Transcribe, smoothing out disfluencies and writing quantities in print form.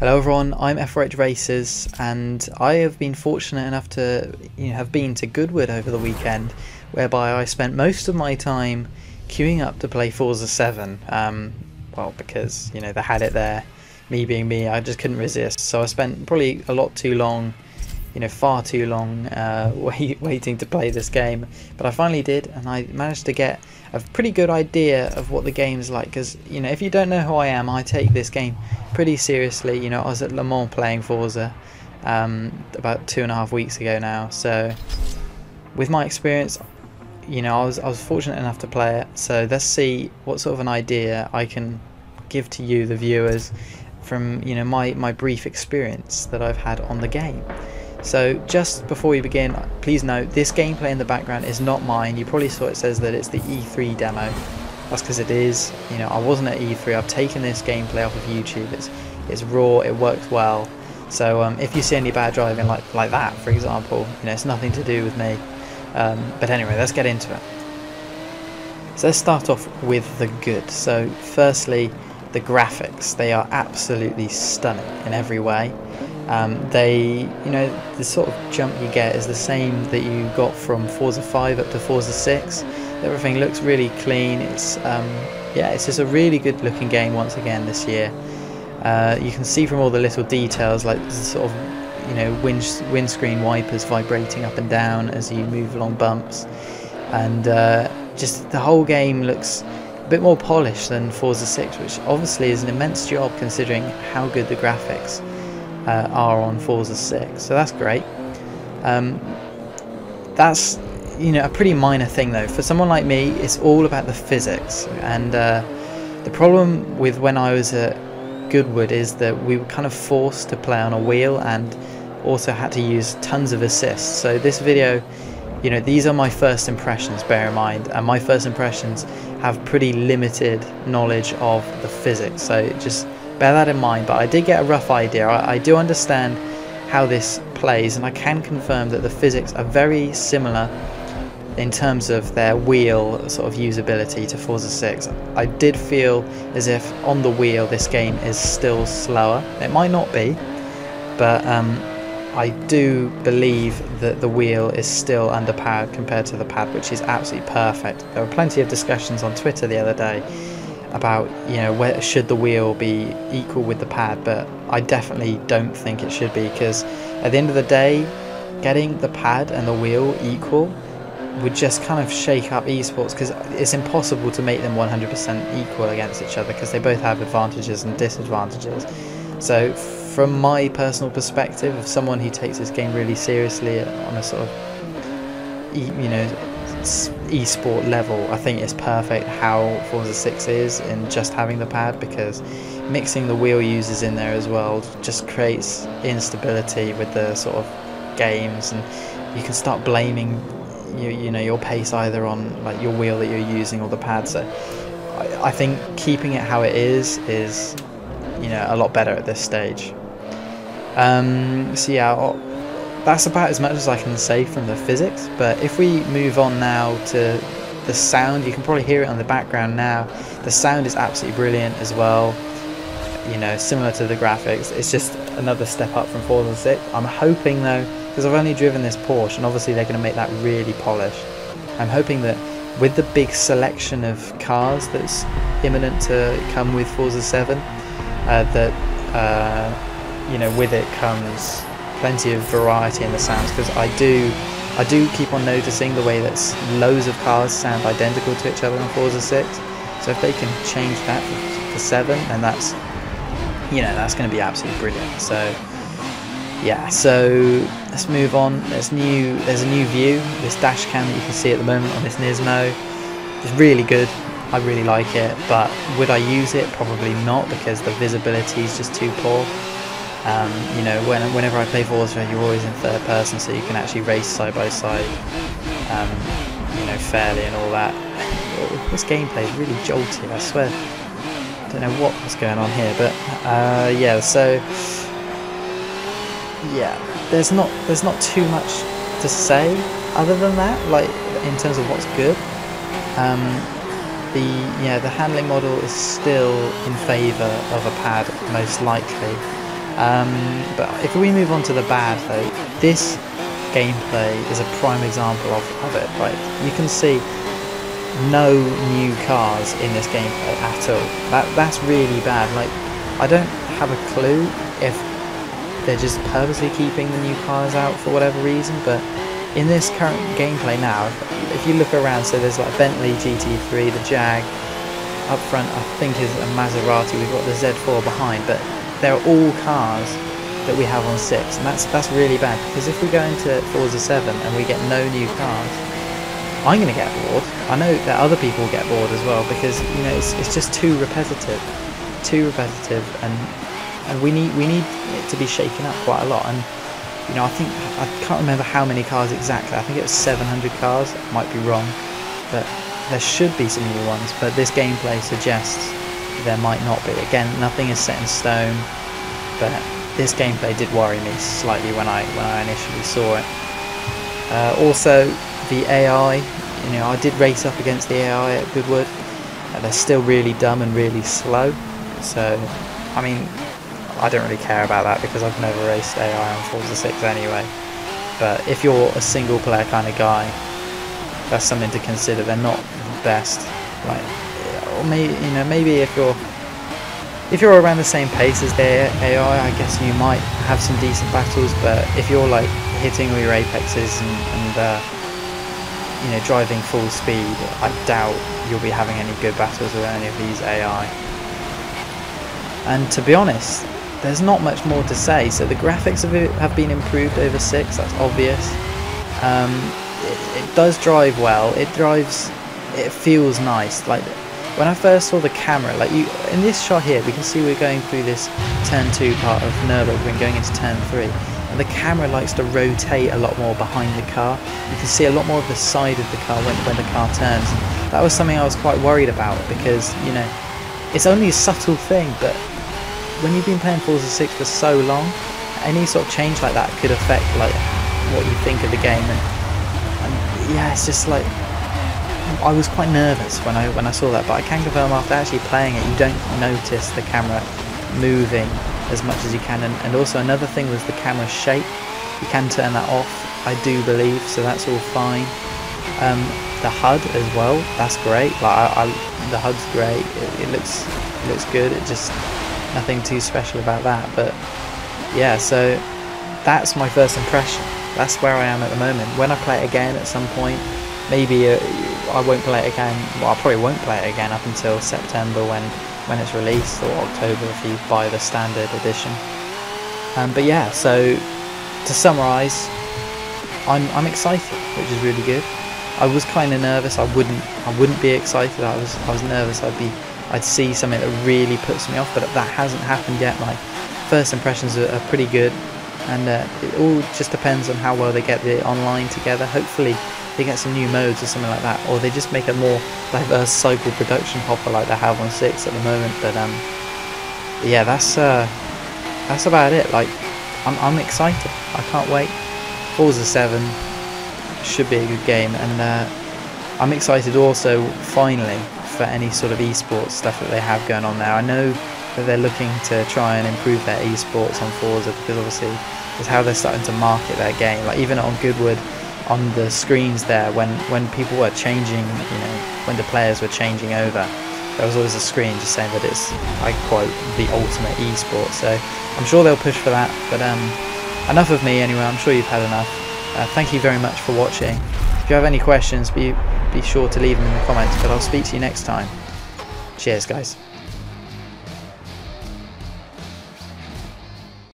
Hello everyone, I'm F4H Racerz, and I have been fortunate enough to have been to Goodwood over the weekend, whereby I spent most of my time queuing up to play Forza 7. Well, because they had it there, me being me, I just couldn't resist. So I spent probably a lot too long, far too long waiting to play this game. But I finally did, and I managed to get a pretty good idea of what the game's like. Because if you don't know who I am, I take this game pretty seriously. I was at Le Mans playing Forza about 2.5 weeks ago now. So with my experience, I was fortunate enough to play it. So let's see what sort of an idea I can give to you, the viewers, from my brief experience that I've had on the game. So just before we begin, please note this gameplay in the background is not mine. You probably saw it says that it's the E3 demo. That's because it is. I wasn't at E3. I've taken this gameplay off of YouTube. It's raw. It works well. So if you see any bad driving like that, for example, it's nothing to do with me. But anyway, let's get into it. So let's start off with the good. So firstly, the graphics. They are absolutely stunning in every way. The sort of jump you get is the same that you got from Forza 5 up to Forza 6. Everything looks really clean. It's just a really good looking game once again this year. You can see from all the little details, like the sort of windscreen wipers vibrating up and down as you move along bumps, and just the whole game looks a bit more polished than Forza 6, which obviously is an immense job considering how good the graphics are on Forza 6. So that's great. That's a pretty minor thing though. For someone like me, it's all about the physics, and the problem with when I was at Goodwood is that we were kind of forced to play on a wheel and also had to use tons of assists. So this video, these are my first impressions, bear in mind, and my first impressions have pretty limited knowledge of the physics, so just bear that in mind. But I did get a rough idea. I do understand how this plays, and I can confirm that the physics are very similar in terms of their wheel sort of usability to Forza 6. I did feel as if on the wheel this game is still slower. It might not be, but I do believe that the wheel is still underpowered compared to the pad, which is absolutely perfect. There were plenty of discussions on Twitter the other day about where should the wheel be equal with the pad, but I definitely don't think it should be, because at the end of the day, getting the pad and the wheel equal would just kind of shake up esports, because it's impossible to make them 100% equal against each other, because they both have advantages and disadvantages. So from my personal perspective, of someone who takes this game really seriously on a sort of esport level, I think it's perfect how Forza 6 is in just having the pad, because mixing the wheel users in there as well just creates instability with the sort of games, and you can start blaming your pace either on like your wheel that you're using or the pad. So I think keeping it how it is a lot better at this stage. So yeah, that's about as much as I can say from the physics. But if we move on now to the sound, you can probably hear it on the background now. The sound is absolutely brilliant as well. Similar to the graphics, it's just another step up from Forza 6. I'm hoping though, because I've only driven this Porsche, and obviously they're going to make that really polished, I'm hoping that with the big selection of cars that's imminent to come with Forza 7, with it comes plenty of variety in the sounds, because I do keep on noticing the way that loads of cars sound identical to each other in Forza 6. So if they can change that for 7, then that's going to be absolutely brilliant. So yeah, so let's move on. There's a new view. This dash cam that you can see at the moment on this Nismo is really good. I really like it, but would I use it? Probably not, because the visibility is just too poor. Whenever I play Forza, you're always in third person, so you can actually race side by side, fairly and all that. This gameplay is really jolty, I swear. I don't know what's going on here, but yeah. So yeah, there's not too much to say other than that, like in terms of what's good. The handling model is still in favour of a pad, most likely. But if we move on to the bad though, this gameplay is a prime example of it. Like, you can see no new cars in this gameplay at all. That's really bad. Like, I don't have a clue if they're just purposely keeping the new cars out for whatever reason, but in this current gameplay now, if you look around, so there's like Bentley GT3, the Jag, up front I think is a Maserati, we've got the Z4 behind, but they're all cars that we have on 6, and that's really bad, because if we go into Forza 7 and we get no new cars, I'm going to get bored. I know that other people get bored as well, because you know it's just too repetitive, and we need it to be shaken up quite a lot. And you know, I can't remember how many cars exactly. I think it was 700 cars. I might be wrong, but there should be some new ones. But this gameplay suggests there might not be. Again, nothing is set in stone, but this gameplay did worry me slightly when I initially saw it. Also, the AI. You know, I did race up against the AI at Goodwood. They're still really dumb and really slow. So, I mean, I don't really care about that because I've never raced AI on Forza 6 anyway. But if you're a single player kind of guy, that's something to consider. They're not the best. Like, or maybe, you know, maybe if you're around the same pace as their AI, I guess you might have some decent battles. But if you're like hitting all your apexes and you know, driving full speed, I doubt you'll be having any good battles with any of these AI. And to be honest, there's not much more to say. So the graphics of it have been improved over 6, that's obvious. It does drive well, it feels nice. Like, when I first saw the camera, like in this shot here, we can see we're going through this turn 2 part of Nürburgring going into turn 3. And the camera likes to rotate a lot more behind the car. You can see a lot more of the side of the car when the car turns. That was something I was quite worried about, because, you know, it's only a subtle thing, but when you've been playing Forza 6 for so long, any sort of change like that could affect like what you think of the game. And yeah, it's just like, I was quite nervous when I saw that, but I can confirm after actually playing it, you don't notice the camera moving as much as you can. And also another thing was the camera shape. You can turn that off, I do believe, so that's all fine. The HUD as well, that's great. Like the HUD's great. It looks good. It just, nothing too special about that. But yeah, so that's my first impression. That's where I am at the moment. When I play it again at some point, maybe I won't play it again. Well, I probably won't play it again up until September when it's released, or October if you buy the standard edition. But yeah, so to summarise, I'm excited, which is really good. I was kind of nervous. I wouldn't be excited. I was nervous. I'd see something that really puts me off, but that hasn't happened yet. My first impressions are pretty good, and it all just depends on how well they get the online together. Hopefully they get some new modes or something like that, or they just make a more diverse cycle production hopper like they have on 6 at the moment. But yeah, that's about it. Like, I'm excited. I can't wait. Forza 7 should be a good game, and I'm excited also finally for any sort of esports stuff that they have going on now. I know that they're looking to try and improve their esports on Forza, because obviously it's how they're starting to market their game. Like, even on Goodwood, on the screens there, when people were changing, you know, when the players were changing over, there was always a screen just saying that it's, I quote, the ultimate esport. So I'm sure they'll push for that. But enough of me anyway. I'm sure you've had enough. Thank you very much for watching. If you have any questions, be sure to leave them in the comments, but I'll speak to you next time. Cheers, guys.